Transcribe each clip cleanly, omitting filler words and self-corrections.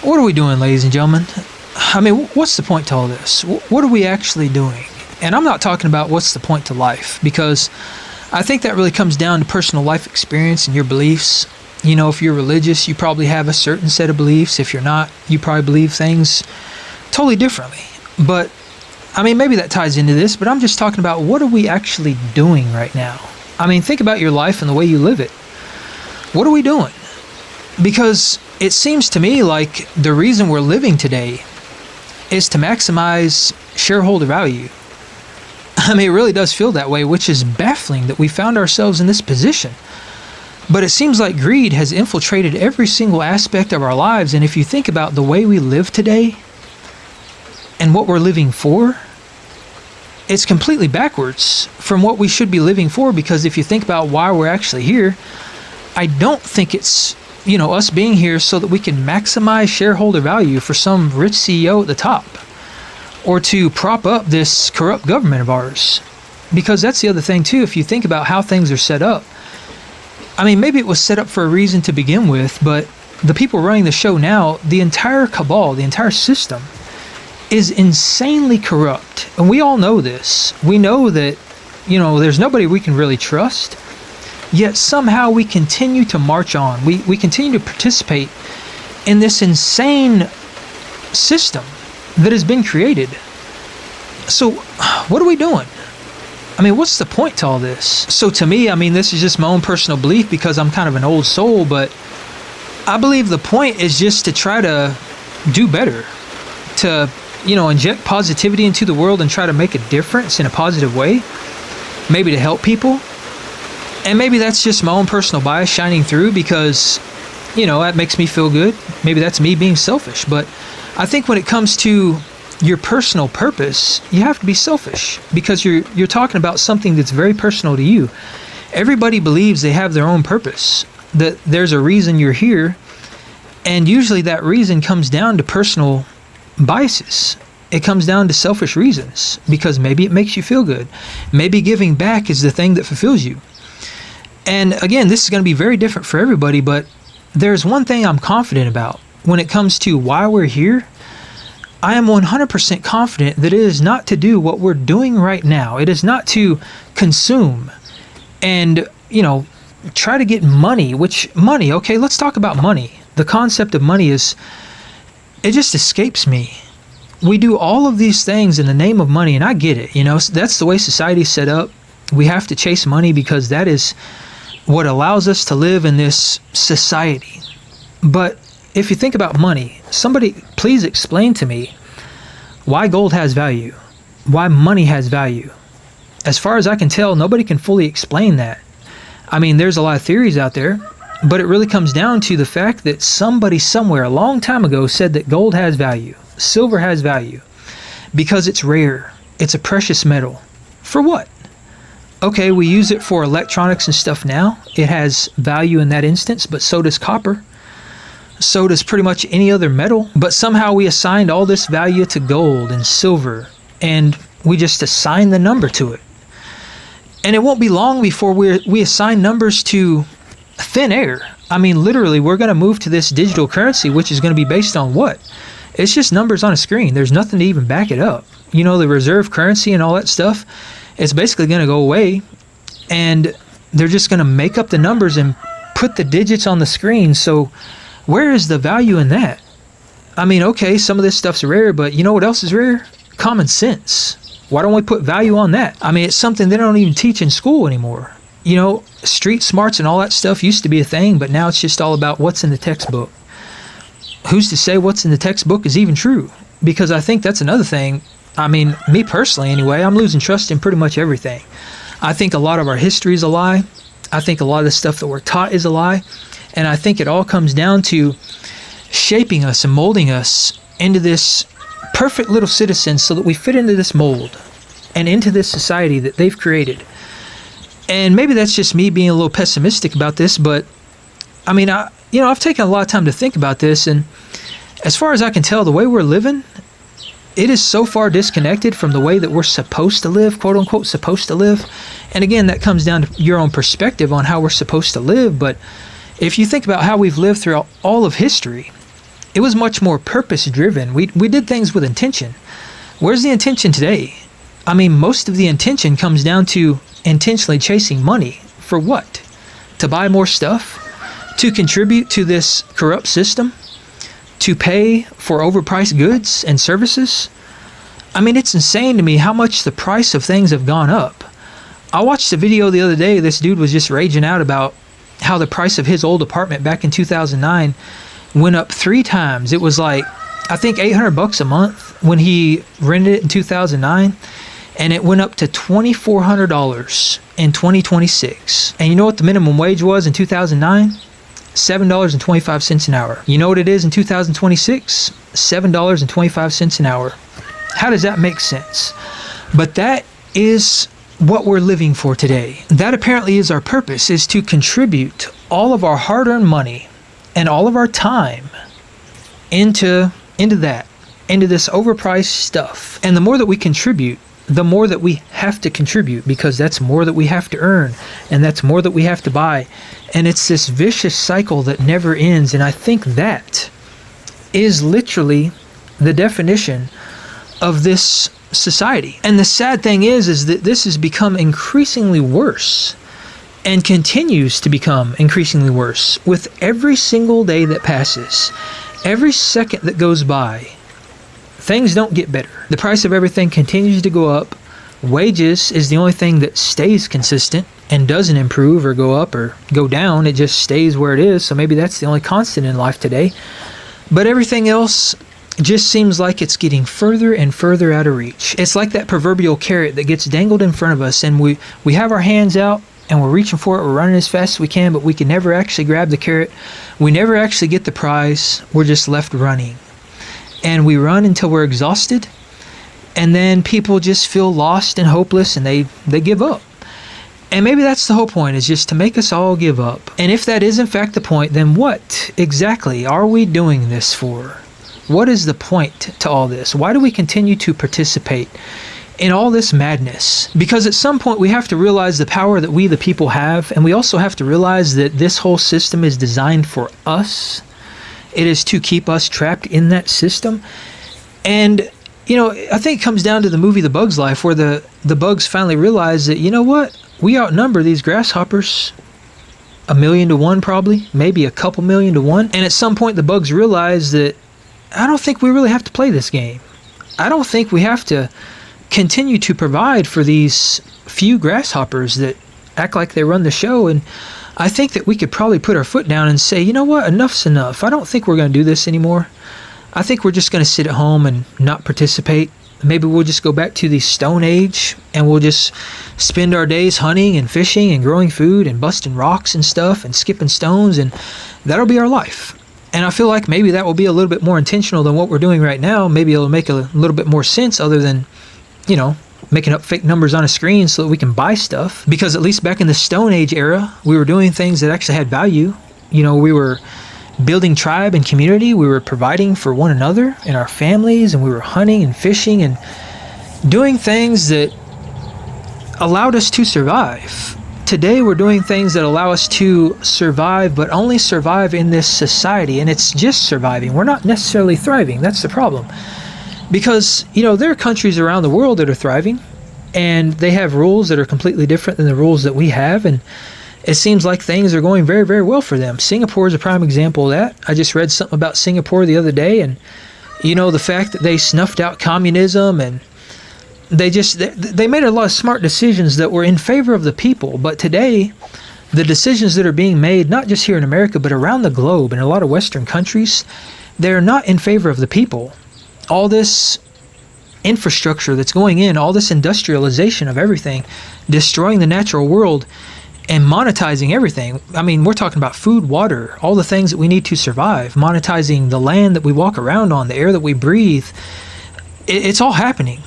What are we doing, ladies and gentlemen? I mean, what's the point to all this? What are we actually doing? And I'm not talking about what's the point to life, because I think that really comes down to personal life experience and your beliefs. You know, if you're religious, you probably have a certain set of beliefs. If you're not, you probably believe things totally differently. But, I mean, maybe that ties into this, but I'm just talking about what are we actually doing right now? I mean, think about your life and the way you live it. What are we doing? Because it seems to me like the reason we're living today is to maximize shareholder value. I mean, it really does feel that way, which is baffling that we found ourselves in this position. But it seems like greed has infiltrated every single aspect of our lives. And if you think about the way we live today and what we're living for, it's completely backwards from what we should be living for. Because if you think about why we're actually here, I don't think it's, us being here so that we can maximize shareholder value for some rich CEO at the top, or to prop up this corrupt government of ours. Because that's the other thing too, if you think about how things are set up. I mean, maybe it was set up for a reason to begin with, but the people running the show now, the entire cabal, the entire system, is insanely corrupt. And we all know this. We know that, there's nobody we can really trust. Yet somehow we continue to march on. We continue to participate in this insane system that has been created. So what are we doing? I mean, what's the point to all this? So to me, I mean, this is just my own personal belief because I'm kind of an old soul, but I believe the point is just to try to do better, to, inject positivity into the world and try to make a difference in a positive way, maybe to help people. And maybe that's just my own personal bias shining through because, that makes me feel good. Maybe that's me being selfish. But I think when it comes to your personal purpose, you have to be selfish because you're talking about something that's very personal to you. Everybody believes they have their own purpose, that there's a reason you're here. And usually that reason comes down to personal biases. It comes down to selfish reasons because maybe it makes you feel good. Maybe giving back is the thing that fulfills you. And again, this is going to be very different for everybody, but there's one thing I'm confident about. When it comes to why we're here, I am 100% confident that it is not to do what we're doing right now. It is not to consume and, try to get money, okay, let's talk about money. The concept of money it just escapes me. We do all of these things in the name of money, and I get it, that's the way society's set up. We have to chase money because that is what allows us to live in this society. But if you think about money, somebody please explain to me why gold has value, why money has value. As far as I can tell, nobody can fully explain that. I mean, there's a lot of theories out there, but it really comes down to the fact that somebody somewhere a long time ago said that gold has value, silver has value, because it's rare, it's a precious metal. For what? Okay, we use it for electronics and stuff now. It has value in that instance, but so does copper. So does pretty much any other metal. But somehow we assigned all this value to gold and silver, and we just assign the number to it. And it won't be long before we assign numbers to thin air. I mean, literally, we're going to move to this digital currency, which is going to be based on what? It's just numbers on a screen. There's nothing to even back it up. The reserve currency and all that stuff, it's basically going to go away, and they're just going to make up the numbers and put the digits on the screen. So where is the value in that? I mean, okay, some of this stuff's rare, but you know what else is rare? Common sense. Why don't we put value on that? I mean, it's something they don't even teach in school anymore. Street smarts and all that stuff used to be a thing, but now it's just all about what's in the textbook. Who's to say what's in the textbook is even true? Because I think that's another thing. I mean, me personally anyway, I'm losing trust in pretty much everything. I think a lot of our history is a lie. I think a lot of the stuff that we're taught is a lie. And I think it all comes down to shaping us and molding us into this perfect little citizens so that we fit into this mold and into this society that they've created. And maybe that's just me being a little pessimistic about this, but I mean, I've taken a lot of time to think about this, and as far as I can tell, the way we're living, it is so far disconnected from the way that we're supposed to live, quote unquote, supposed to live. And again, that comes down to your own perspective on how we're supposed to live. But if you think about how we've lived throughout all of history, It was much more purpose driven. We did things with intention. Where's the intention today? I mean, most of the intention comes down to intentionally chasing money. For what? To buy more stuff? To contribute to this corrupt system? To pay for overpriced goods and services? I mean, it's insane to me how much the price of things have gone up. I watched a video the other day. This dude was just raging out about how the price of his old apartment back in 2009 went up 3 times. It was like, I think $800 a month when he rented it in 2009, and it went up to $2,400 in 2026. And you know what the minimum wage was in 2009? $7.25 an hour. You know what it is in 2026? $7.25 an hour. How does that make sense? But that is what we're living for today. That apparently is our purpose, is to contribute all of our hard-earned money and all of our time into this overpriced stuff. And the more that we contribute, the more that we have to contribute, because that's more that we have to earn, and that's more that we have to buy. And it's this vicious cycle that never ends. And I think that is literally the definition of this society. And the sad thing is that this has become increasingly worse and continues to become increasingly worse with every single day that passes. Every second that goes by, things don't get better. The price of everything continues to go up. Wages is the only thing that stays consistent and doesn't improve or go up or go down. It just stays where it is. So maybe that's the only constant in life today. But everything else just seems like it's getting further and further out of reach. It's like that proverbial carrot that gets dangled in front of us, and we have our hands out and we're reaching for it, we're running as fast as we can, but we can never actually grab the carrot. We never actually get the prize. We're just left running. And we run until we're exhausted, and then people just feel lost and hopeless, and they give up. And maybe that's the whole point, is just to make us all give up. And if that is in fact the point, then what exactly are we doing this for? What is the point to all this? Why do we continue to participate in all this madness? Because at some point we have to realize the power that we the people have, and we also have to realize that this whole system is designed for us. It is to keep us trapped in that system. And, you know, I think it comes down to the movie The Bug's Life, where the bugs finally realize that, you know what, we outnumber these grasshoppers 1,000,000 to 1 probably, maybe a couple million to 1. And at some point the bugs realize that I don't think we really have to play this game. I don't think we have to continue to provide for these few grasshoppers that act like they run the show. And I think that we could probably put our foot down and say, you know what, enough's enough. I don't think we're going to do this anymore. I think we're just going to sit at home and not participate. Maybe we'll just go back to the Stone Age, and we'll just spend our days hunting and fishing and growing food and busting rocks and stuff and skipping stones, and that'll be our life. And I feel like maybe that will be a little bit more intentional than what we're doing right now. Maybe it'll make a little bit more sense, other than, you know, making up fake numbers on a screen so that we can buy stuff. Because at least back in the Stone Age era, we were doing things that actually had value. You know, we were building tribe and community. We were providing for one another and our families, and we were hunting and fishing and doing things that allowed us to survive. Today we're doing things that allow us to survive, but only survive in this society, and it's just surviving. We're not necessarily thriving. That's the problem. Because, you know, there are countries around the world that are thriving, and they have rules that are completely different than the rules that we have, and it seems like things are going very, very well for them. Singapore is a prime example of that. I just read something about Singapore the other day, and, you know, the fact that they snuffed out communism, and they made a lot of smart decisions that were in favor of the people. But today, the decisions that are being made, not just here in America, but around the globe in a lot of Western countries, they're not in favor of the people. All this infrastructure that's going in, all this industrialization of everything, destroying the natural world and monetizing everything. I mean, we're talking about food, water, all the things that we need to survive, monetizing the land that we walk around on, the air that we breathe. It's all happening.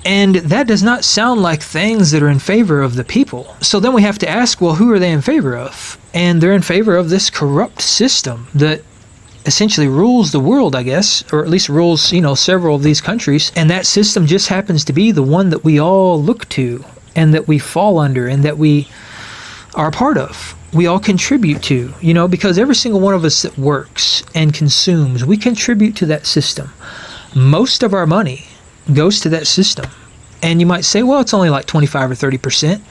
And that does not sound like things that are in favor of the people. So then we have to ask, well, who are they in favor of? And they're in favor of this corrupt system that essentially rules the world, I guess, or at least rules, you know, several of these countries. And that system just happens to be the one that we all look to and that we fall under and that we are a part of. we all contribute to, because every single one of us that works and consumes, we contribute to that system. Most of our money goes to that system. And you might say, well, it's only like 25 or 30%.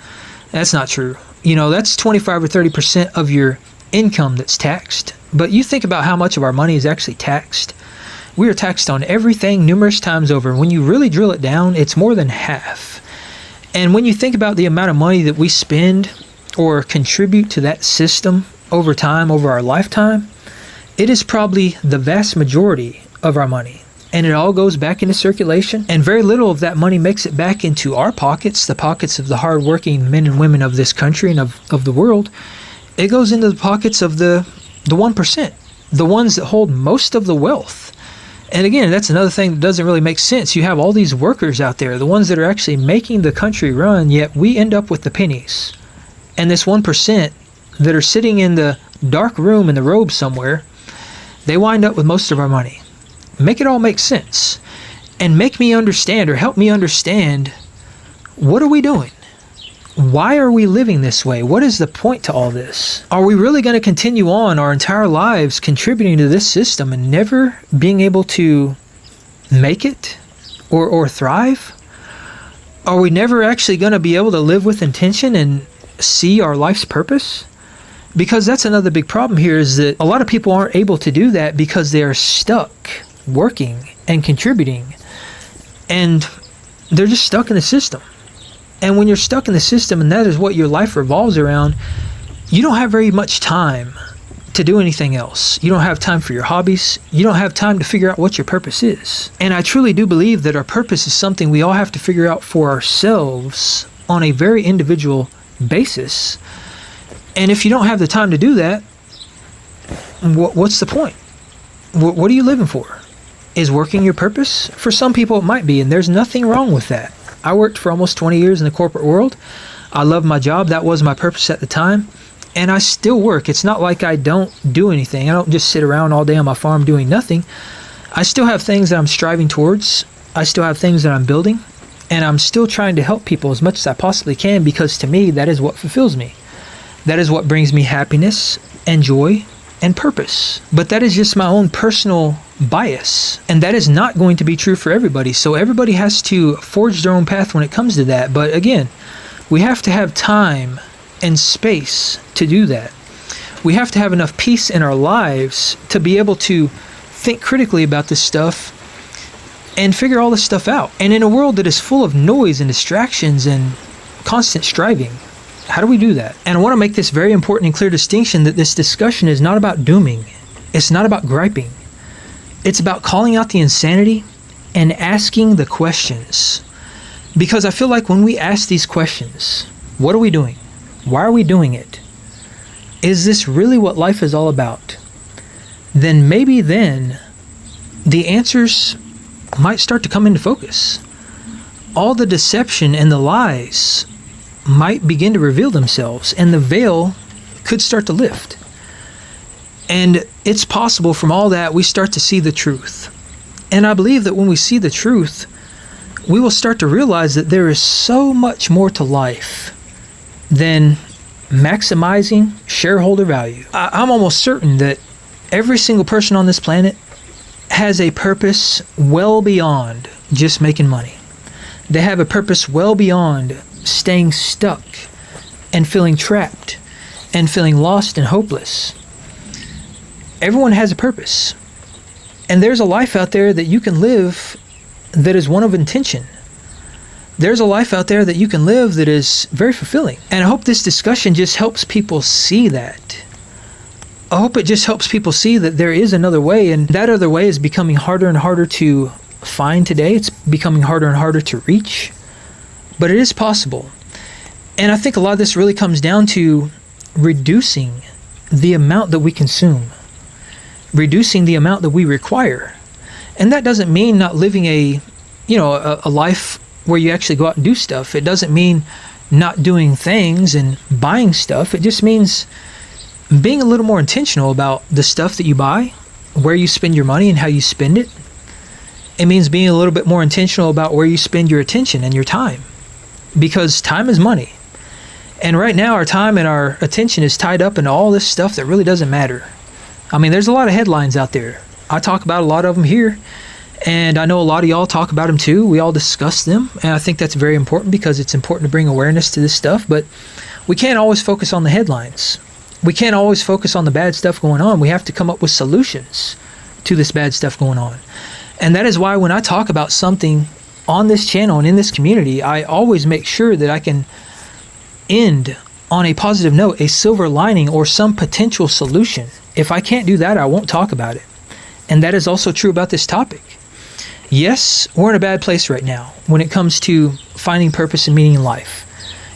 That's not true. That's 25 or 30% of your income that's taxed. But you think about how much of our money is actually taxed. We are taxed on everything numerous times over. When you really drill it down, it's more than half. And when you think about the amount of money that we spend or contribute to that system over time, over our lifetime, it is probably the vast majority of our money. And it all goes back into circulation, and very little of that money makes it back into our pockets, the pockets of the hardworking men and women of this country and of the world. It goes into the pockets of the 1%, the ones that hold most of the wealth. And again, that's another thing that doesn't really make sense. You have all these workers out there, the ones that are actually making the country run, yet we end up with the pennies. And this 1% that are sitting in the dark room in the robe somewhere, they wind up with most of our money. Make it all make sense. And make me understand, or help me understand, what are we doing? Why are we living this way? What is the point to all this? Are we really going to continue on our entire lives contributing to this system and never being able to make it or thrive? Are we never actually going to be able to live with intention and see our life's purpose? Because that's another big problem here, is that a lot of people aren't able to do that because they are stuck working and contributing, and they're just stuck in the system. And when you're stuck in the system and that is what your life revolves around, you don't have very much time to do anything else. You don't have time for your hobbies. You don't have time to figure out what your purpose is. And I truly do believe that our purpose is something we all have to figure out for ourselves on a very individual basis. And if you don't have the time to do that, what's the point? What are you living for? Is working your purpose? For some people it might be, and there's nothing wrong with that. I worked for almost 20 years in the corporate world. I love my job. That was my purpose at the time. And I still work. It's not like I don't do anything. I don't just sit around all day on my farm doing nothing. I still have things that I'm striving towards. I still have things that I'm building. And I'm still trying to help people as much as I possibly can, because to me, that is what fulfills me. That is what brings me happiness and joy and purpose. But that is just my own personal bias, and that is not going to be true for everybody. So everybody has to forge their own path when it comes to that. But again, we have to have time and space to do that. We have to have enough peace in our lives to be able to think critically about this stuff and figure all this stuff out. And in a world that is full of noise and distractions and constant striving, how do we do that? And I want to make this very important and clear distinction, that this discussion is not about dooming. It's not about griping. It's about calling out the insanity and asking the questions. Because I feel like when we ask these questions, what are we doing? Why are we doing it? Is this really what life is all about? Then maybe then the answers might start to come into focus. All the deception and the lies might begin to reveal themselves, and the veil could start to lift. And it's possible from all that we start to see the truth. And I believe that when we see the truth, we will start to realize that there is so much more to life than maximizing shareholder value. I'm almost certain that every single person on this planet has a purpose well beyond just making money. They have a purpose well beyond staying stuck and feeling trapped and feeling lost and hopeless. Everyone has a purpose. And there's a life out there that you can live that is one of intention. There's a life out there that you can live that is very fulfilling. And I hope this discussion just helps people see that. I hope it just helps people see that there is another way, and that other way is becoming harder and harder to find today. It's becoming harder and harder to reach. But it is possible. And I think a lot of this really comes down to reducing the amount that we consume, reducing the amount that we require. And that doesn't mean not living a life where you actually go out and do stuff. It doesn't mean not doing things and buying stuff. It just means being a little more intentional about the stuff that you buy, where you spend your money and how you spend it. It means being a little bit more intentional about where you spend your attention and your time, because time is money. And right now, our time and our attention is tied up in all this stuff that really doesn't matter. I mean, there's a lot of headlines out there. I talk about a lot of them here, and I know a lot of y'all talk about them too. We all discuss them, and I think that's very important because it's important to bring awareness to this stuff, but we can't always focus on the headlines. We can't always focus on the bad stuff going on. We have to come up with solutions to this bad stuff going on. And that is why when I talk about something on this channel and in this community, I always make sure that I can end on a positive note, a silver lining, or some potential solution. If I can't do that, I won't talk about it. And that is also true about this topic. Yes, we're in a bad place right now when it comes to finding purpose and meaning in life.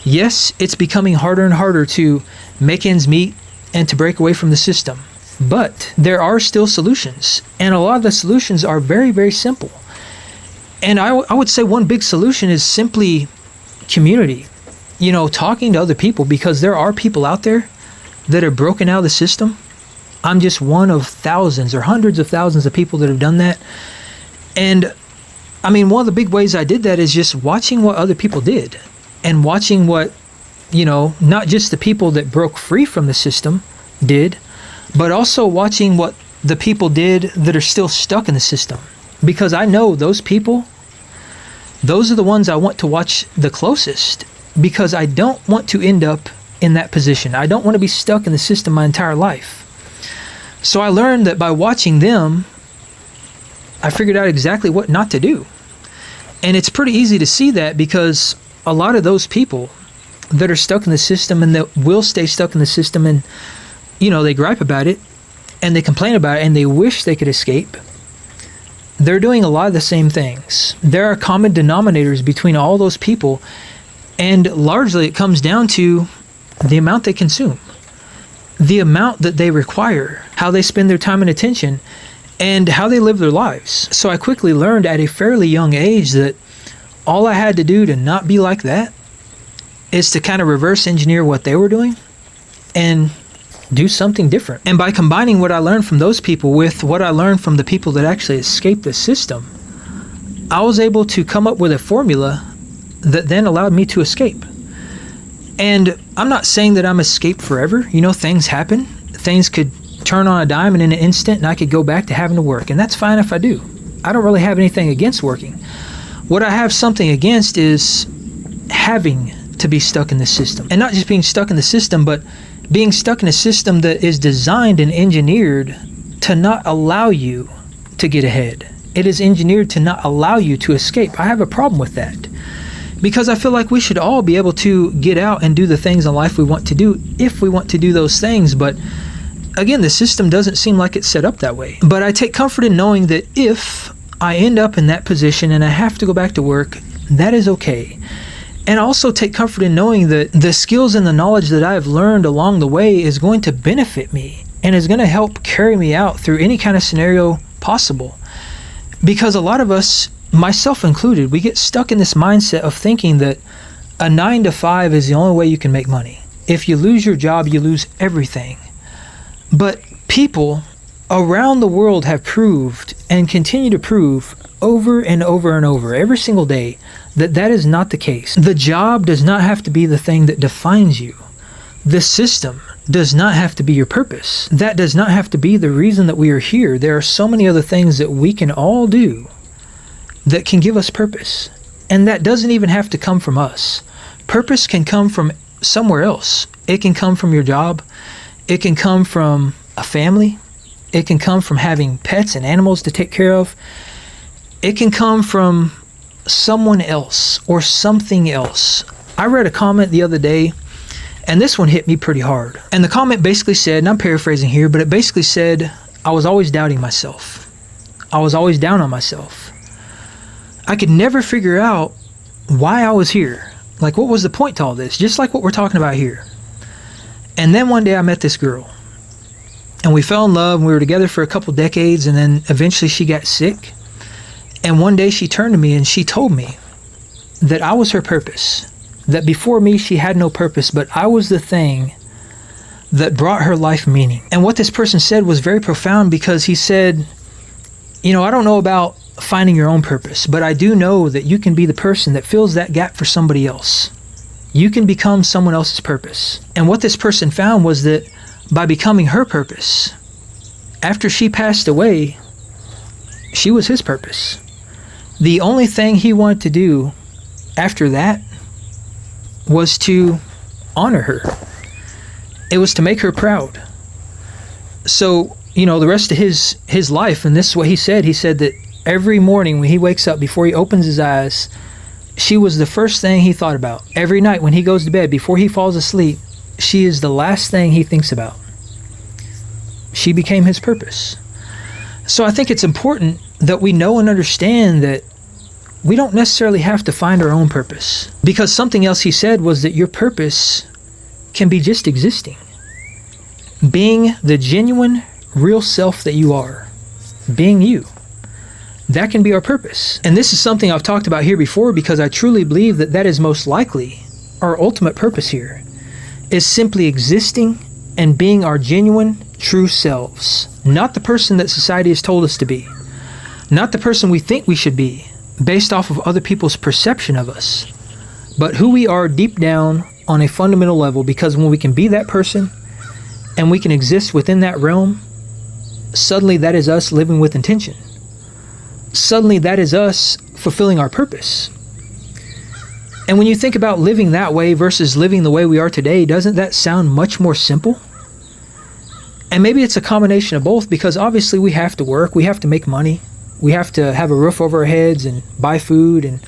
Yes, it's becoming harder and harder to make ends meet and to break away from the system. But there are still solutions. And a lot of the solutions are very, very simple. And I would say one big solution is simply community. You know, talking to other people, because there are people out there that are broken out of the system. I'm just one of thousands or hundreds of thousands of people that have done that. And I mean, one of the big ways I did that is just watching what other people did and watching what, you know, not just the people that broke free from the system did, but also watching what the people did that are still stuck in the system. Because I know those people, those are the ones I want to watch the closest, because I don't want to end up in that position. I don't want to be stuck in the system my entire life. So I learned that by watching them, I figured out exactly what not to do. And it's pretty easy to see that, because a lot of those people that are stuck in the system and that will stay stuck in the system, and, you know, they gripe about it and they complain about it and they wish they could escape, they're doing a lot of the same things. There are common denominators between all those people, and largely it comes down to the amount they consume, the amount that they require, how they spend their time and attention, and how they live their lives. So I quickly learned at a fairly young age that all I had to do to not be like that is to kind of reverse engineer what they were doing and do something different. And by combining what I learned from those people with what I learned from the people that actually escaped the system, I was able to come up with a formula that then allowed me to escape. And I'm not saying that I'm escaped forever. You know, things happen. Things could turn on a dime and in an instant, and I could go back to having to work. And that's fine if I do. I don't really have anything against working. What I have something against is having to be stuck in the system. And not just being stuck in the system, but being stuck in a system that is designed and engineered to not allow you to get ahead. It is engineered to not allow you to escape. I have a problem with that, because I feel like we should all be able to get out and do the things in life we want to do if we want to do those things. But again, the system doesn't seem like it's set up that way. But I take comfort in knowing that if I end up in that position and I have to go back to work, that is okay. And I also take comfort in knowing that the skills and the knowledge that I have learned along the way is going to benefit me and is going to help carry me out through any kind of scenario possible. Because a lot of us, myself included, we get stuck in this mindset of thinking that a 9-to-5 is the only way you can make money. If you lose your job, you lose everything. But people around the world have proved and continue to prove over and over and over every single day that that is not the case. The job does not have to be the thing that defines you. The system does not have to be your purpose. That does not have to be the reason that we are here. There are so many other things that we can all do that can give us purpose. And that doesn't even have to come from us. Purpose can come from somewhere else. It can come from your job. It can come from a family. It can come from having pets and animals to take care of. It can come from someone else or something else. I read a comment the other day, and this one hit me pretty hard. And the comment basically said, and I'm paraphrasing here, but it basically said, I was always doubting myself. I was always down on myself. I could never figure out why I was here. Like, what was the point to all this? Just like what we're talking about here. And then one day I met this girl. And we fell in love, and we were together for a couple decades, and then eventually she got sick. And one day she turned to me and she told me that I was her purpose. That before me she had no purpose, but I was the thing that brought her life meaning. And what this person said was very profound, because he said, you know, I don't know about finding your own purpose, but I do know that you can be the person that fills that gap for somebody else. you can become someone else's purpose. And what this person found was that by becoming her purpose, after she passed away, she was his purpose. The only thing he wanted to do after that was to honor her. It was to make her proud. So, the rest of his life, and this is what he said that every morning when he wakes up, before he opens his eyes, she was the first thing he thought about. Every night when he goes to bed, before he falls asleep, she is the last thing he thinks about. She became his purpose. So I think it's important that we know and understand that we don't necessarily have to find our own purpose. Because something else he said was that your purpose can be just existing. Being the genuine, real self that you are. Being you. That can be our purpose. And this is something I've talked about here before, because I truly believe that is most likely our ultimate purpose here, is simply existing and being our genuine, true selves. Not the person that society has told us to be. Not the person we think we should be, based off of other people's perception of us. But who we are deep down on a fundamental level, because when we can be that person and we can exist within that realm, suddenly that is us living with intention. Suddenly that is us fulfilling our purpose. And when you think about living that way versus living the way we are today, doesn't that sound much more simple? And maybe it's a combination of both, because obviously we have to work, we have to make money, we have to have a roof over our heads and buy food and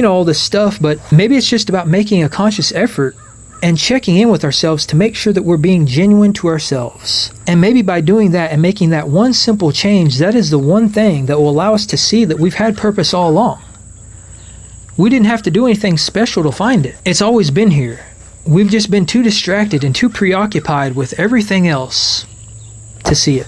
all this stuff. But maybe it's just about making a conscious effort and checking in with ourselves to make sure that we're being genuine to ourselves. And maybe by doing that and making that one simple change, that is the one thing that will allow us to see that we've had purpose all along. We didn't have to do anything special to find it. It's always been here. We've just been too distracted and too preoccupied with everything else to see it.